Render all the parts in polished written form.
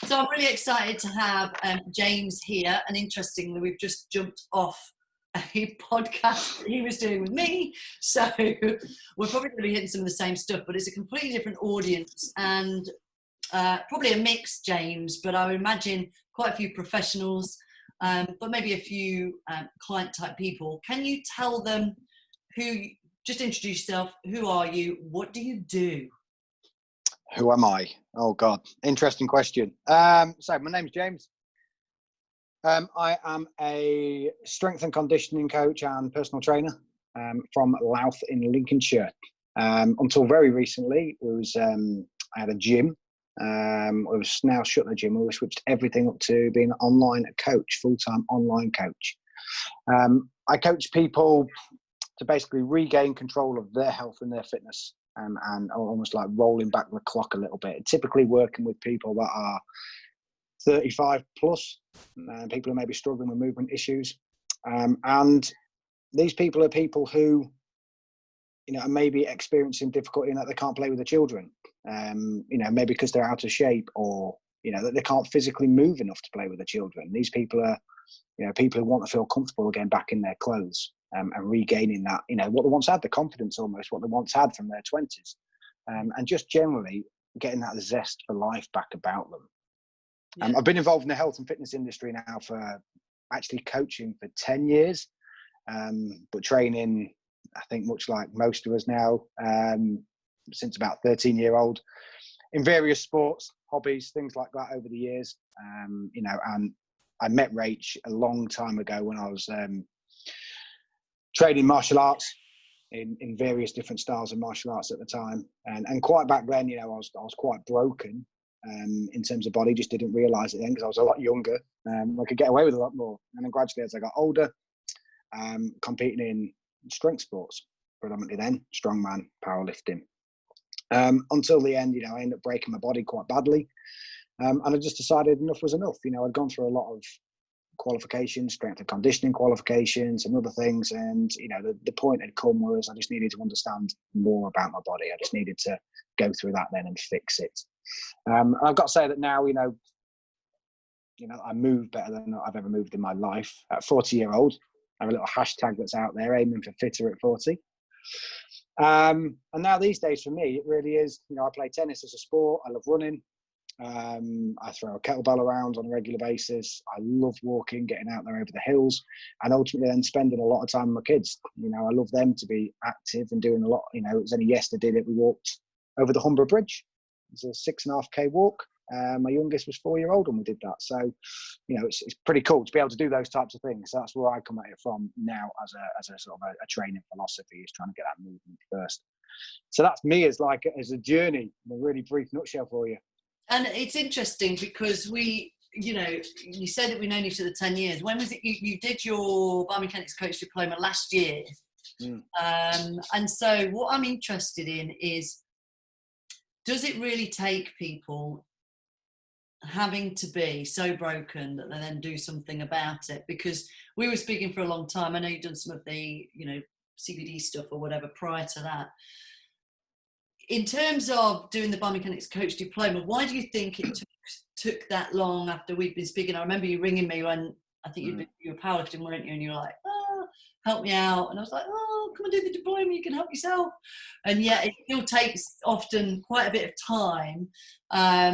So I'm really excited to have James here, and interestingly, we've just jumped off a podcast that he was doing with me, so we're probably going to be hitting some of the same stuff, but it's a completely different audience and probably a mix, James, but I would imagine quite a few professionals, but maybe a few client type people. Can you tell them just introduce yourself, who are you, what do you do? Who am I? Oh God, interesting question. So my name's James. I am a strength and conditioning coach and personal trainer from Louth in Lincolnshire. Until very recently, I had a gym. We've now shut the gym. We switched everything up to being an online coach, full-time online coach. I coach people to basically regain control of their health and their fitness. And almost like rolling back the clock a little bit. Typically working with people that are 35 plus, people who may be struggling with movement issues. And these people are people who, are maybe experiencing difficulty in that they can't play with the children, maybe because they're out of shape or, that they can't physically move enough to play with the children. These people are, people who want to feel comfortable getting back in their clothes. And regaining that, what they once had, the confidence almost, what they once had from their 20s. And just generally getting that zest for life back about them. Yeah. I've been involved in the health and fitness industry now for actually coaching for 10 years, but training, I think much like most of us now, since about 13-year-old, in various sports, hobbies, things like that over the years. And I met Rach a long time ago when I was training martial arts in various different styles of martial arts at the time, and quite back then, I was quite broken in terms of body. Just didn't realise it then because I was a lot younger. I could get away with a lot more, and then gradually as I got older, competing in strength sports, predominantly then strongman, powerlifting, until the end. I ended up breaking my body quite badly, and I just decided enough was enough. I'd gone through a lot of qualifications, strength and conditioning qualifications and other things, and the point had come was I just needed to understand more about my body. I just needed to go through that then and fix it. I've got to say that now I move better than I've ever moved in my life. At 40-year-old, I have a little hashtag that's out there, aiming for fitter at 40. And now these days for me it really is, I play tennis as a sport. I love running. I throw a kettlebell around on a regular basis. I love walking, getting out there over the hills, and ultimately then spending a lot of time with my kids. I love them to be active and doing a lot. It was only yesterday that we walked over the Humber Bridge. It's a 6.5k walk. My youngest was 4-year-old when we did that. So, it's pretty cool to be able to do those types of things. So that's where I come at it from now as a sort of a training philosophy, is trying to get that movement first. So that's me as a journey in a really brief nutshell for you. And it's interesting because you said that we've known each other 10 years. When was it you did your Biomechanics coach diploma last year? And so what I'm interested in is, does it really take people having to be so broken that they then do something about it? Because we were speaking for a long time. I know you've done some of the, CBD stuff or whatever prior to that. In terms of doing the Biomechanics coach diploma, why do you think it took that long after we'd been speaking? I remember you ringing me when I think you were powerlifting, weren't you? And you were like, help me out. And I was like, come and do the diploma, you can help yourself. And yet it still takes often quite a bit of time.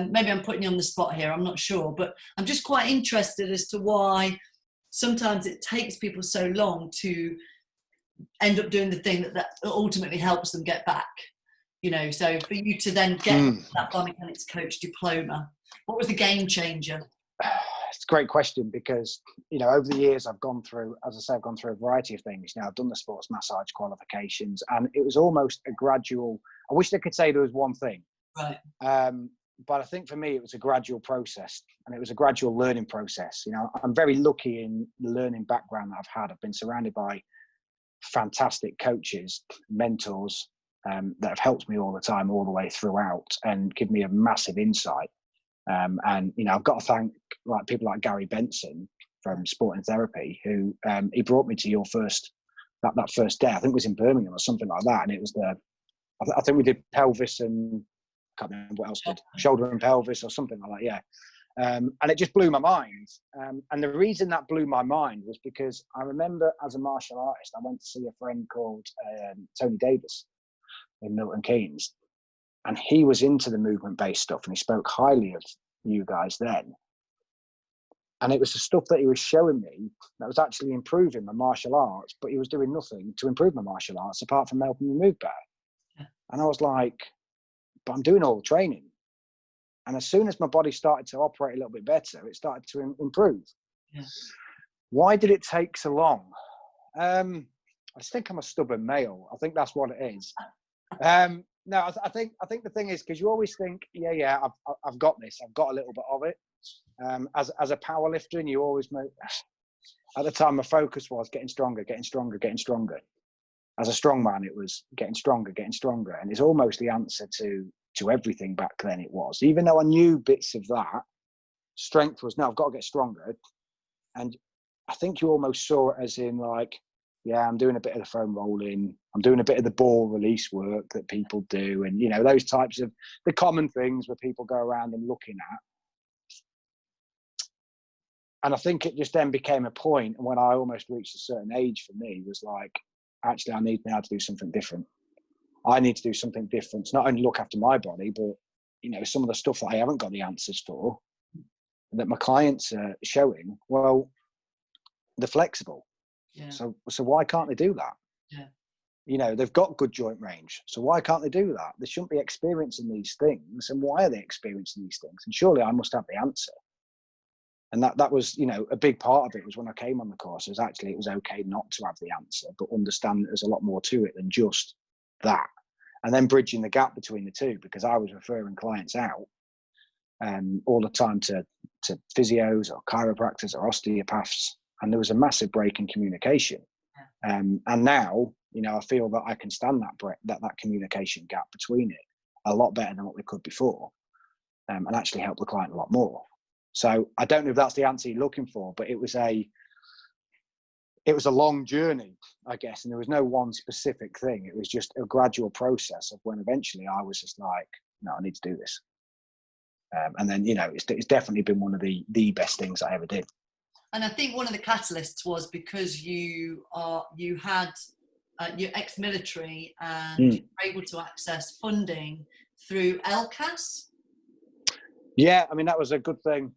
Maybe I'm putting you on the spot here, I'm not sure. But I'm just quite interested as to why sometimes it takes people so long to end up doing the thing that ultimately helps them get back. So for you to then get that Biomechanics coach diploma, what was the game changer? It's a great question because, over the years I've gone through, as I say, I've gone through a variety of things. I've done the sports massage qualifications, and it was almost a gradual, I wish I could say there was one thing. Right. But I think for me, it was a gradual process, and it was a gradual learning process. I'm very lucky in the learning background that I've had. I've been surrounded by fantastic coaches, mentors, that have helped me all the time, all the way throughout, and give me a massive insight. And I've got to thank people like Gary Benson from Sport and Therapy, who he brought me to your first that first day. I think it was in Birmingham or something like that, and it was I think we did pelvis and I can't remember what else did, shoulder and pelvis or something like that. Yeah, And it just blew my mind. And the reason that blew my mind was because I remember as a martial artist, I went to see a friend called Tony Davis in Milton Keynes. And he was into the movement-based stuff, and he spoke highly of you guys then. And it was the stuff that he was showing me that was actually improving my martial arts, but he was doing nothing to improve my martial arts apart from helping me move better. Yeah. And I was like, but I'm doing all the training. And as soon as my body started to operate a little bit better, it started to improve. Yeah. Why did it take so long? I just think I'm a stubborn male. I think that's what it is. No, I think the thing is, because you always think, I've got this. I've got a little bit of it. As a power lifter, and you always make. At the time, my focus was getting stronger, getting stronger, getting stronger. As a strong man, it was getting stronger, and it's almost the answer to everything back then. It was, even though I knew bits of that, strength was no. I've got to get stronger, and I think you almost saw it as in like, yeah, I'm doing a bit of the foam rolling, I'm doing a bit of the ball release work that people do, and those types of the common things where people go around and looking at. And I think it just then became a point when I almost reached a certain age for me was like, actually, I need now to do something different. I need to do something different to not only look after my body, but some of the stuff that I haven't got the answers for, that my clients are showing. Well, they're flexible, so why can't they do that? Yeah, they've got good joint range, so why can't they do that? They shouldn't be experiencing these things, and why are they experiencing these things? And surely I must have the answer. And that was, a big part of it was when I came on the course, it was okay not to have the answer, but understand that there's a lot more to it than just that. And then bridging the gap between the two, because I was referring clients out all the time to physios or chiropractors or osteopaths. And there was a massive break in communication. And now, I feel that I can stand that communication gap between it a lot better than what we could before, and actually help the client a lot more. So I don't know if that's the answer you're looking for, but it was a long journey, I guess. And there was no one specific thing. It was just a gradual process of when eventually I was just like, no, I need to do this. And then, it's definitely been one of the best things I ever did. And I think one of the catalysts was because you're ex-military and you're able to access funding through ELCAS. Yeah, I mean, that was a good thing,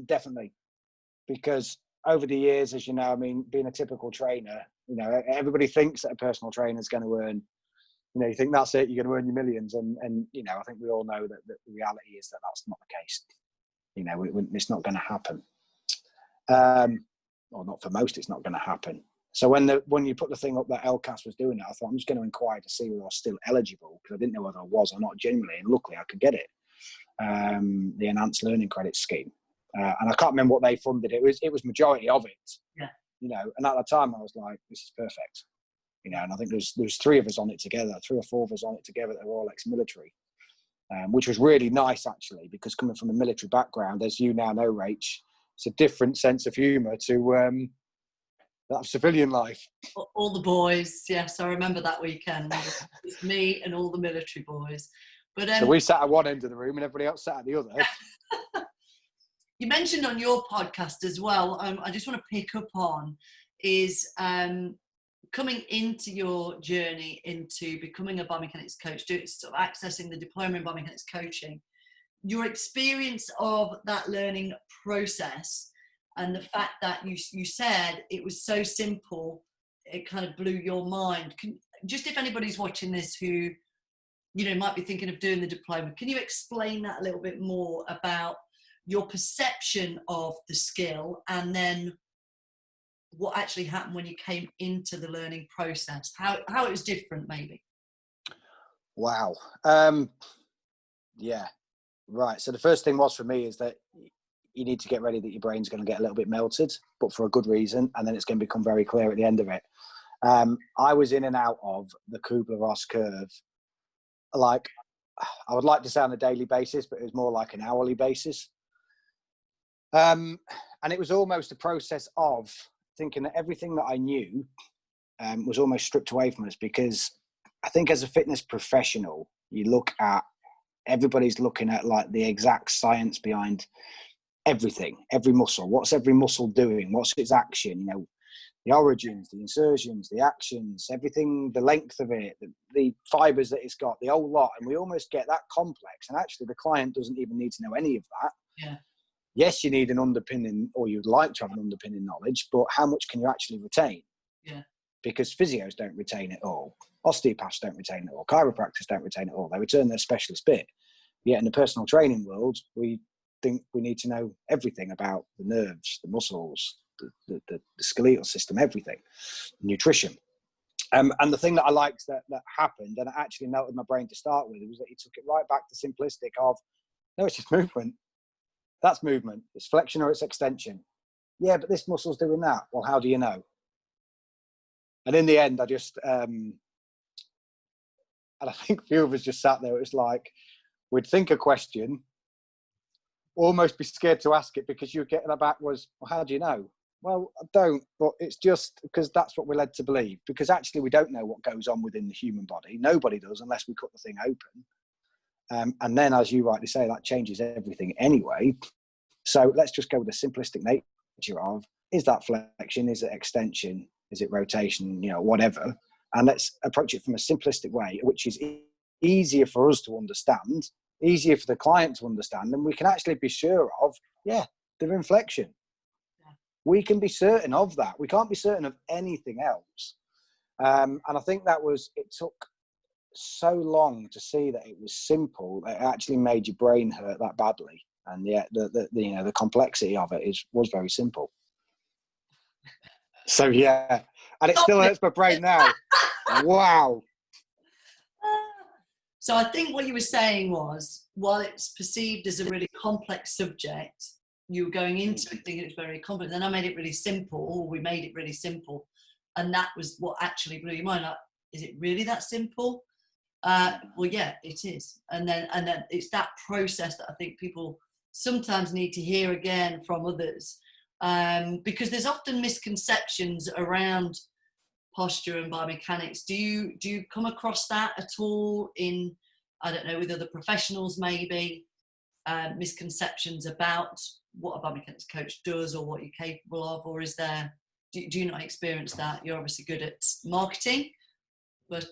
definitely. Because over the years, as you know, I mean, being a typical trainer, everybody thinks that a personal trainer is going to earn, you think that's it, you're going to earn your millions. And I think we all know that the reality is that that's not the case. It's not going to happen. Or not for most, it's not going to happen. So when you put the thing up that ELCAS was doing it, I thought I'm just going to inquire to see whether I was still eligible, because I didn't know whether I was or not genuinely, and luckily I could get it. The enhanced learning credit scheme, and I can't remember what they funded. It was majority of it. Yeah. And at the time I was like, this is perfect. And I think there's 3 of us on it together, 3 or 4 of us on it together that were all ex-military, which was really nice actually, because coming from a military background, as you now know, Rach, it's a different sense of humour to that of civilian life. All the boys, yes, I remember that weekend. It was me and all the military boys. But so we sat at one end of the room and everybody else sat at the other. You mentioned on your podcast as well, I just want to pick up on is coming into your journey into becoming a biomechanics coach, sort of accessing the diploma in biomechanics coaching, your experience of that learning process, and the fact that you said it was so simple, it kind of blew your mind. Just if anybody's watching this who might be thinking of doing the diploma, can you explain that a little bit more about your perception of the skill, and then what actually happened when you came into the learning process, how it was different maybe? Wow. Yeah, right. So the first thing was for me is that you need to get ready that your brain's going to get a little bit melted, but for a good reason, and then it's going to become very clear at the end of it. I was in and out of the Kubler-Ross curve, like, I would like to say on a daily basis, but it was more like an hourly basis. And it was almost a process of thinking that everything that I knew was almost stripped away from us, because I think as a fitness professional, everybody's looking at like the exact science behind everything, every muscle. What's every muscle doing? What's its action? You know, the origins, the insertions, the actions, everything, the length of it, the fibers that it's got, the whole lot. And we almost get that complex. And actually, the client doesn't even need to know any of that. Yeah. Yes, you need an underpinning, or you'd like to have an underpinning knowledge, but how much can you actually retain? Yeah. Because physios don't retain it all. Osteopaths don't retain it all. Chiropractors don't retain it all. They return their specialist bit. Yet in the personal training world, we think we need to know everything about the nerves, the muscles, the skeletal system, everything, nutrition. And the thing that I liked that happened, and it actually melted my brain to start with, was that he took it right back to simplistic of, no, it's just movement. That's movement. It's flexion or it's extension. Yeah, but this muscle's doing that. Well, how do you know? And in the end, I just, and I think a few of us just sat there. It was like, we'd think a question, almost be scared to ask it because you get that back was, well, how do you know? Well, I don't, but it's just because that's what we're led to believe. Because actually, we don't know what goes on within the human body. Nobody does unless we cut the thing open. And then, as you rightly say, that changes everything anyway. So let's just go with the simplistic nature of, is that flexion? Is it extension? Is it rotation? You know, whatever. And let's approach it from a simplistic way, which is easier for us to understand, easier for the client to understand, and we can actually be sure of, yeah, they're in flexion. We can be certain of that. We can't be certain of anything else. And I think it took so long to see that it was simple, that it actually made your brain hurt that badly. And yet the complexity of it was very simple. So yeah, and it still hurts my brain now. Wow. So I think what you were saying was, while it's perceived as a really complex subject, you were going into it thinking it's very complex. Then I made it really simple, or we made it really simple. And that was what actually blew your mind. Like, is it really that simple? Well, yeah, it is. And then it's that process that I think people sometimes need to hear again from others. Because there's often misconceptions around posture and biomechanics. Do you come across that at all in, I don't know, with other professionals maybe, misconceptions about what a biomechanics coach does or what you're capable of, or is there, do you not experience that? You're obviously good at marketing, but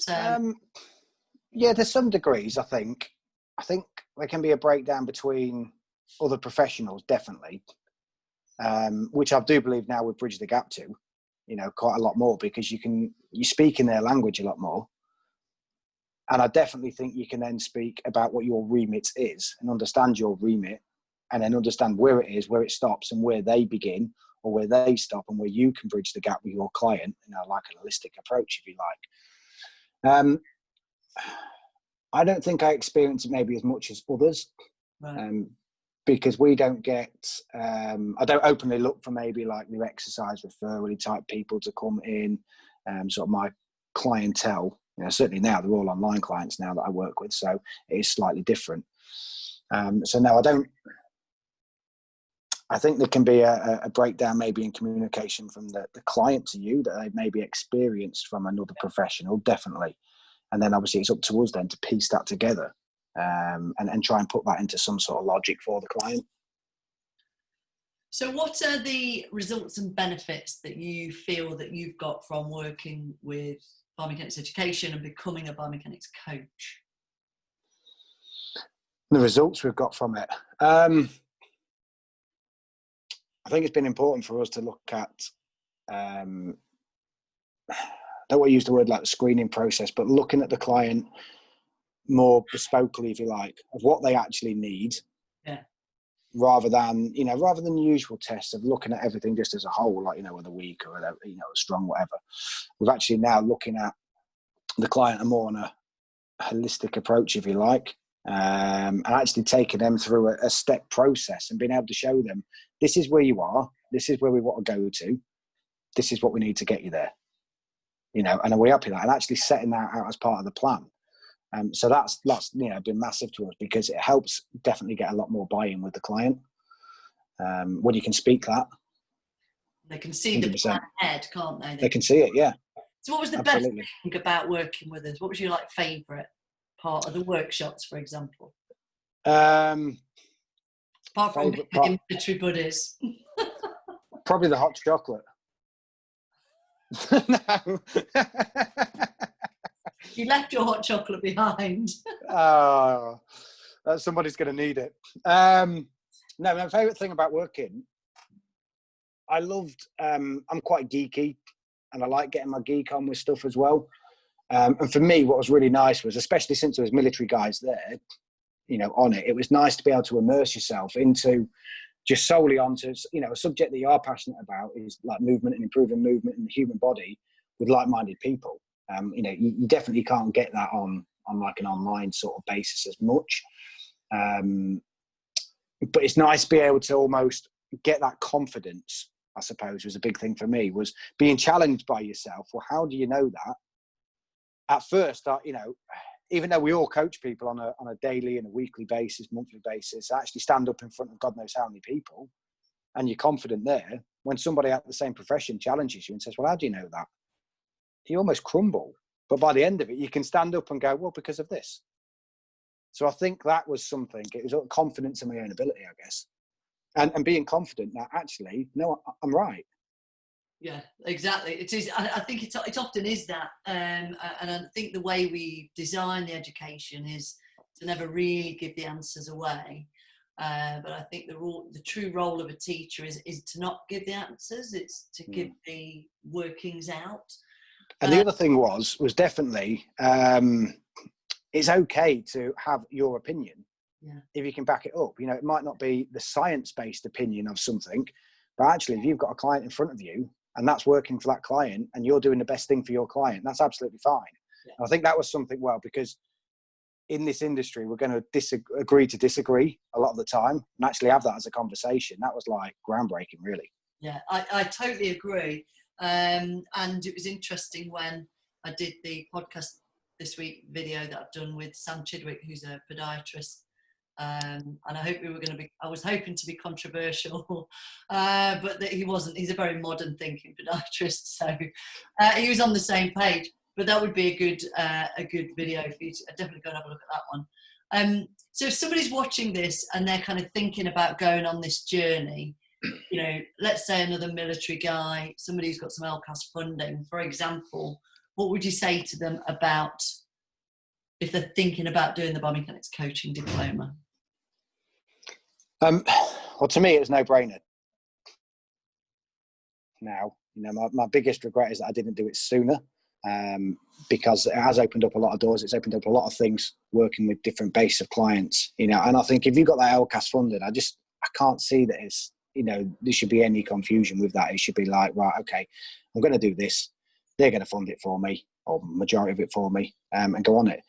yeah, there's some degrees. I think there can be a breakdown between other professionals, definitely, which I do believe now we've bridged the gap to, you know, quite a lot more, because you speak in their language a lot more. And I definitely think you can then speak about what your remit is and understand your remit, and then understand where it is, where it stops, and where they begin or where they stop, and where you can bridge the gap with your client, you know, like a holistic approach, if you like. I don't think I experience it maybe as much as others, right. Because we don't get, I don't openly look for maybe like the exercise referral type people to come in, sort of my clientele. You know, certainly now they're all online clients now that I work with, so it is slightly different. So no, I think there can be a breakdown maybe in communication from the client to you that they've maybe experienced from another professional, definitely. And then obviously it's up to us then to piece that together, and try and put that into some sort of logic for the client. So what are the results and benefits that you feel that you've got from working with biomechanics education and becoming a biomechanics coach? The results we've got from it. I think it's been important for us to look at, I don't want to use the word like the screening process, but looking at the client more bespokely, if you like, of what they actually need. Yeah. Rather than the usual tests of looking at everything just as a whole, like, you know, whether weak or, you know, strong, whatever. We've actually now looking at the client more on a holistic approach, if you like, and actually taking them through a step process and being able to show them, this is where you are, this is where we want to go to, this is what we need to get you there, you know, and are we happy with that? And actually setting that out as part of the plan. So that's you know, been massive to us, because it helps definitely get a lot more buy-in with the client when you can speak that. They can see 100%. The plan ahead, can't they? They can see it, yeah. So what was the Absolutely. Best thing about working with us? What was your like favourite part of the workshops, for example? Apart from Favourite part? military buddies. Probably the hot chocolate. No. You left your hot chocolate behind. Oh, somebody's going to need it. No, my favourite thing about working, I loved, I'm quite geeky and I like getting my geek on with stuff as well. And for me, what was really nice was, especially since there was military guys there, you know, on it, it was nice to be able to immerse yourself into just solely onto, you know, a subject that you are passionate about is like movement and improving movement in the human body with like-minded people. You know, you definitely can't get that on like an online sort of basis as much. But it's nice to be able to almost get that confidence, I suppose, was a big thing for me, was being challenged by yourself. Well, how do you know that? At first, you know, even though we all coach people on a daily and a weekly basis, monthly basis, actually stand up in front of God knows how many people, and you're confident there, when somebody at the same profession challenges you and says, well, how do you know that? You almost crumble. But by the end of it, you can stand up and go, well, because of this. So I think that was something. It was confidence in my own ability, I guess. And being confident that actually, no, I'm right. Yeah, exactly. It is. I think it often is that. And I think the way we design the education is to never really give the answers away. But I think the true role of a teacher is to not give the answers. It's to give the workings out. And the other thing was definitely, it's okay to have your opinion if you can back it up. You know, it might not be the science-based opinion of something, but actually if you've got a client in front of you and that's working for that client and you're doing the best thing for your client, that's absolutely fine. Yeah. I think that was something, well, because in this industry, we're going to agree to disagree a lot of the time and actually have that as a conversation. That was like groundbreaking, really. Yeah, I totally agree. And it was interesting when I did the podcast this week video that I've done with Sam Chidwick, who's a podiatrist. And I was hoping to be controversial, but that he wasn't. He's a very modern thinking podiatrist, so he was on the same page. But that would be a good video for you to definitely go and have a look at that one. So if somebody's watching this and they're kind of thinking about going on this journey, you know, let's say another military guy, somebody who's got some ELCAS funding, for example, what would you say to them about if they're thinking about doing the biomechanics coaching diploma? Well, to me, it was no brainer. Now, you know, my biggest regret is that I didn't do it sooner, because it has opened up a lot of doors. It's opened up a lot of things working with different base of clients, you know. And I think if you've got that ELCAS funded, I can't see that it's, you know, there should be any confusion with that. It should be like, right, okay, I'm going to do this. They're going to fund it for me, or majority of it for me, and go on it.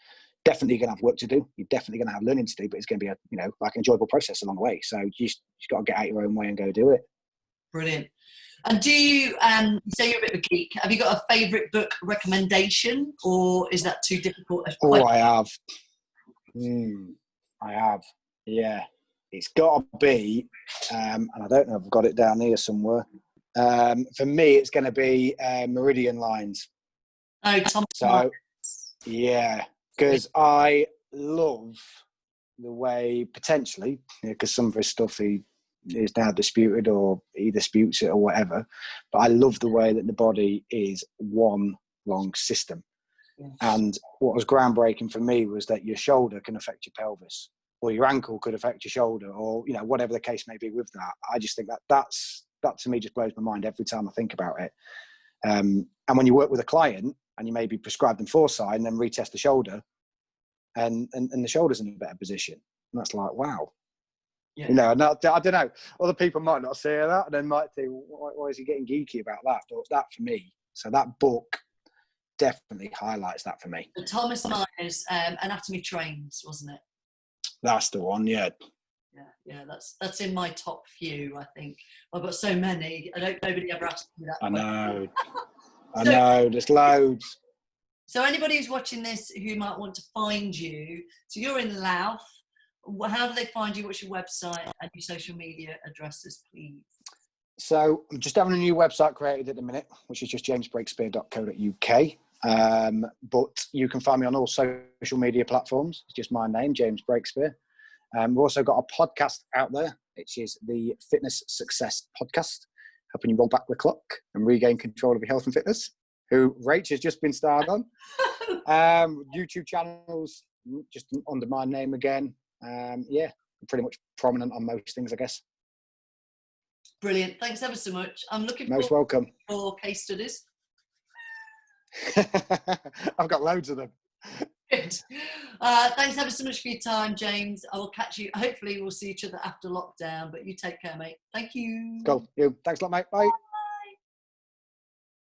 Definitely going to have work to do. You're definitely going to have learning to do, but it's going to be a, you know, like an enjoyable process along the way. So you just got to get out your own way and go do it. Brilliant. And do you say you're a bit of a geek? Have you got a favourite book recommendation, or is that too difficult? Oh, I have. I have. Yeah, it's got to be, and I don't know if I've got it down here somewhere. For me, it's going to be Meridian Lines. Oh, Thomas. So, yeah, because I love the way, potentially, because some of his stuff he is now disputed or he disputes it or whatever, but I love the way that the body is one long system. Yes. And what was groundbreaking for me was that your shoulder can affect your pelvis, or your ankle could affect your shoulder, or, you know, whatever the case may be with that. I just think that to me just blows my mind every time I think about it. And when you work with a client and you maybe prescribe them foresight and then retest the shoulder, and the shoulder's in a better position, and that's like, wow. Yeah. You know, and I don't know, other people might not say that and they might think, why is he getting geeky about that? But that for me, so that book definitely highlights that for me. Thomas Myers, Anatomy Trains, wasn't it? That's the one, yeah. Yeah, that's in my top few, I think. I've got so many. Nobody ever asked me that. I know. I know, there's loads. So anybody who's watching this who might want to find you, so you're in Louth. How do they find you? What's your website and your social media addresses, please? So I'm just having a new website created at the minute, which is just jamesbreakspeare.co.uk. But you can find me on all social media platforms. It's just my name, James Breakspeare. We've also got a podcast out there which is the Fitness Success Podcast, helping you roll back the clock and regain control of your health and fitness, who Rach has just been starred on. YouTube channels, just under my name again. Yeah, pretty much prominent on most things, I guess. Brilliant. Thanks ever so much. I'm looking Most forward welcome. for case studies. I've got loads of them. Good. Thanks ever so much for your time, James. I will catch you. Hopefully we'll see each other after lockdown, but you take care, mate. Thank you. Cool. Thanks a lot, mate. Bye.